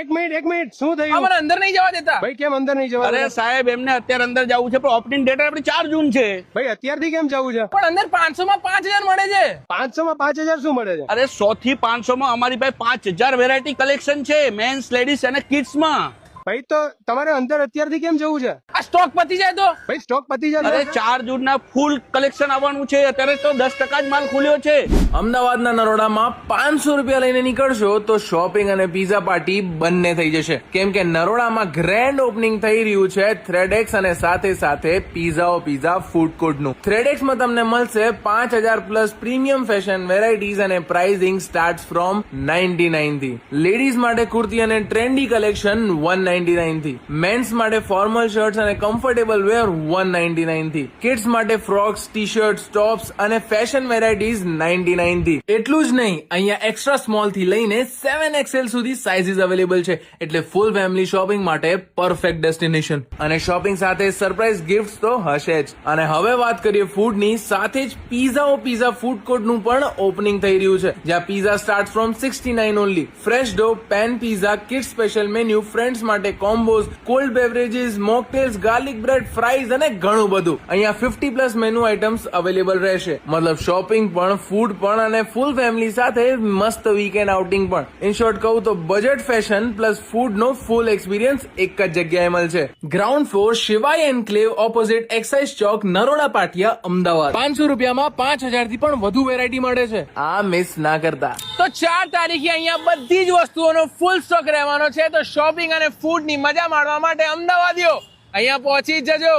એક મિનિટ શું થયું? મને અંદર નહીં જવા દેતા. ભાઈ કેમ અંદર નહીં જવા અરે દેતા? સાહેબ એમને અત્યારે અંદર જવું છે પણ ઓપનિંગ ડેટ આપણી 4 જૂન છે. ભાઈ અત્યારથી કેમ જવું છે? પણ અંદર 500 માં 5000 મળે છે. 500 માં 5000 શું મળે છે? અરે 100 થી 500 માં અમારી પાસે 5000 વેરાયટી કલેક્શન છે મેન્સ લેડીઝ અને કિડ્સ માં. ભાઈ તો તમારે અંદર અત્યારથી કેમ જવું છે? આ સ્ટોક પતી જાય તો ભાઈ સ્ટોક પતી જાય. અરે 4 જૂન ના ફૂલ કલેક્શન આવવાનું છે. અત્યારે તો 10% જ માલ ખુલ્યો છે. અમદાવાદના નરોડામાં 500 રૂપિયા લઈને નીકળશો તો શોપિંગ અને પીઝા પાર્ટી બંને થઈ જશે, કેમ કે નરોડામાં ગ્રેન્ડ ઓપનિંગ થઈ રહ્યું છે થ્રેડેક્સ અને સાથે પીઝા ફૂડ કોર્ટનું. થ્રેડેક્સમાં તમને મળશે 5000 પ્લસ પ્રીમિયમ ફેશન વેરાયટીઝ અને પ્રાઇઝિંગ સ્ટાર્ટ ફ્રોમ 99 થી. લેડીઝ માટે કુર્તી અને ટ્રેન્ડી કલેક્શન 199 થી. મેન્સ માટે ફોર્મલ શર્ટ્સ અને કમ્ફર્ટેબલ વેર 199 થી. કિડ્સ માટે ફ્રોક્સ, ટી શર્ટ્સ, ટોપ્સ અને ફેશન વેરાયટીઝ 99 થી. એટલું જ નહીં, અહીંયા એક્સ્ટ્રા સ્મોલ થી લઈને 7XL સુધી સાઇઝીસ અવેલેબલ છે, એટલે ફૂલ ફેમિલી શોપિંગ માટે પરફેક્ટ ડેસ્ટિનેશન. અને શોપિંગ સાથે સરપ્રાઇઝ ગિફ્ટ તો હશે જ. અને હવે વાત કરીએ ફૂડની, સાથે જ પીઝા ફૂડ કોર્ટનું પણ ઓપનિંગ થઈ રહ્યું છે, જ્યાં pizza start from 69 only. Fresh dough, pan pizza, kids special menu, friends માટે combos, cold beverages, mocktails, garlic bread, fries અને ઘણું બધું. અહીંયા 50 પ્લસ મેનુ આઇટમ્સ અવેલેબલ રહેશે. મતલબ શોપિંગ પણ, ફૂડ પણ અને ફૂલ ફેમિલી સાથે મસ્ત વીકેન્ડ આઉટિંગ પણ. ઇન શોર્ટ કહું તો બજેટ ફેશન પ્લસ ફૂડ નો ફૂલ એક્સપિરિયન્સ એક જ જગ્યાએ મળશે. ગ્રાઉન્ડ ફ્લોર, શિવાય એન્ક્લેવ, ઓપોઝિટ એક્સાઇઝ ચોક, નરોડા પાટિયા, અમદાવાદ. 500 રૂપિયામાં 5000 થી પણ વધુ વેરાયટી મળે છે. આ મિસ ના કરતા. તો 4 તારીખે અહીંયા બધી જ વસ્તુઓનો ફૂલ સ્ટોક રહેવાનો છે. તો શોપિંગ અને ફૂડ ની મજા માણવા માટે અમદાવાદીઓ અહીંયા પહોંચી જજો.